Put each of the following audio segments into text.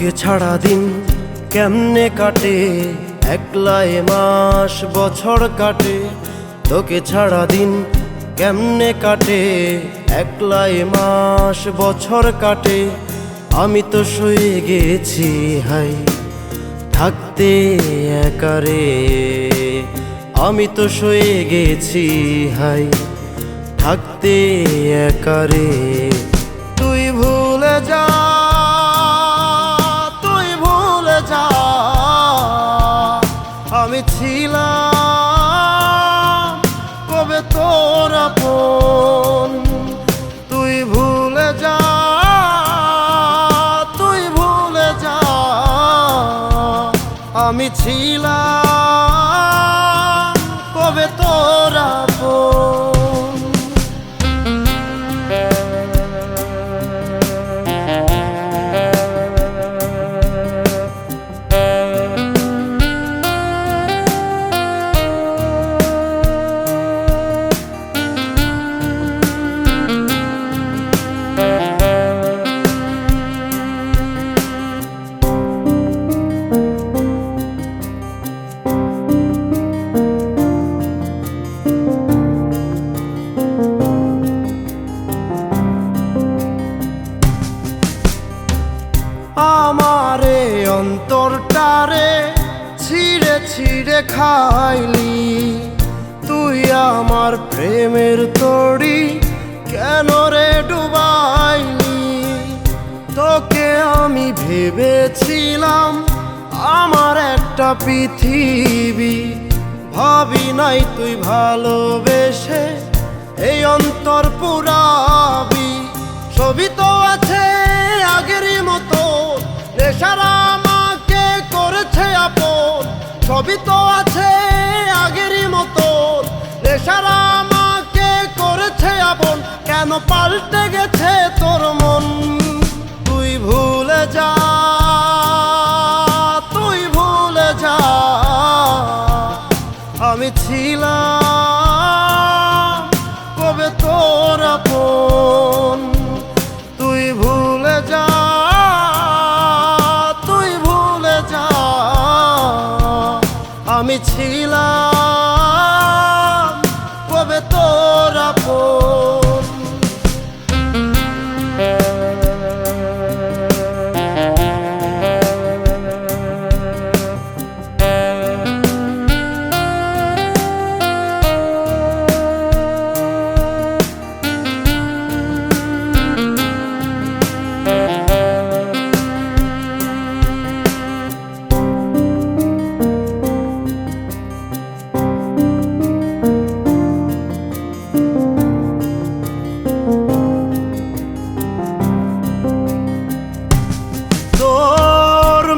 তোকে ছাড়া দিন কেমনে কাটে, একলাই মাস বছর কাটে। তোকে ছাড়া দিন কেমনে কাটে, একলাই মাস বছর কাটে। আমি তো শুয়ে গেছি হাই থাকতে একারে, আমি তো শুয়ে গেছি হাই থাকতে একারে। তুই ভুলে যা, তুই ভুলে যা, আমি ছিলাম কবে তোর আপন। তুই ভুলে যা, তুই ভুলে যা, আমি ছিলাম কবে তোর আপন। আমারে অন্তরটারে ছিঁড়ে ছিঁড়ে খাইলি, তুই আমার প্রেমের তড়ি কেন রে ডুবাইলি। তোকে আমি ভেবেছিলাম আমার একটা পৃথিবী, ভাবি নাই তুই ভালোবেসে এই অন্তর পুরাবি। ছবি তো আছে আগেরই মতো, নেশারা আমাকে করেছে আপন। ছবি তো আছে আগেরই মতো, নেশারা আমাকে করেছে আপন। কেন পাল্টে গেছে তোর মন, তুই ভুলে যা, তুই ভুলে যা, আমি ছিলাম কবে তোর আপন। তুই ভুলে যা, তুই ভুলে যা, আমি ছিলাম কবে তোর আপন।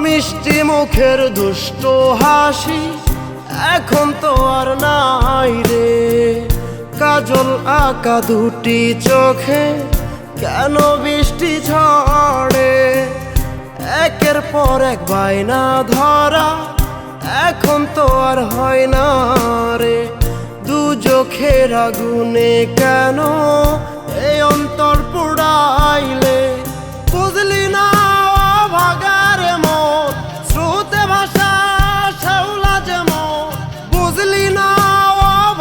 মিষ্টি মুখের দুষ্ট হাসি এখন তো আর নাই রে, কাজল আঁকা দুটি চোখে কেন বৃষ্টি ঝড়ে। একের পর এক বায়না ধরা এখন তো আর হয় না রে, দু চোখের আগুনে কেন এই অন্তর পুড়াইলে। বুঝলি না ভাগারে মন, স্রোতে ভাষা শ্যাওলা যেমন। বুঝলি না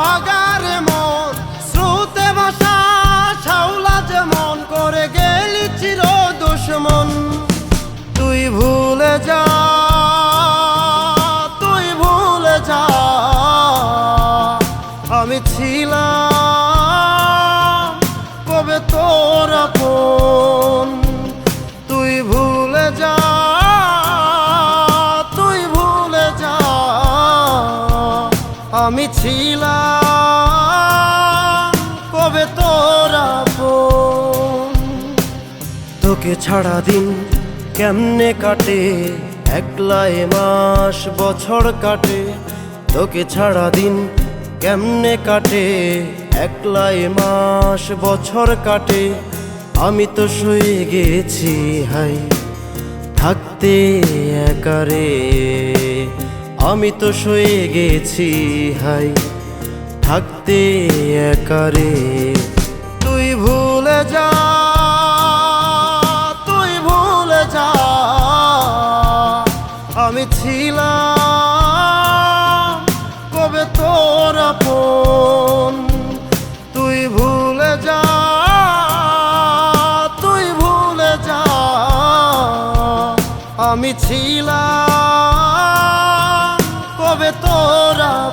ভাগারে মন, স্রোতে ভাষা শ্যাওলা যেমন। করে গেলি চির দুশ্মন, তুই ভুলে যা, তুই ভুলে যা, আমি ছিলাম কবে তোর আপন। তুই ভুলে যা, তুই ভুলে যা, আমি ছিলাম কবে তোর আপন। তোকে ছাড়া দিন কেমনে কাটে, একলাই মাস বছর কাটে। তোকে ছাড়া দিন কেমনে কাটে, একলাই মাস বছর কাটে। আমি তো শুয়ে গেছি হাই থাকতে একারে, আমি তো শুয়ে গেছি হাই থাকতে একারে। তুই ভুলে যা, তুই ভুলে যা, আমি ছিলাম কবে তোর আপন। তুই ভুলে যা, তুই ভুলে যা, আমি ছিলাম কবে তোর আপন।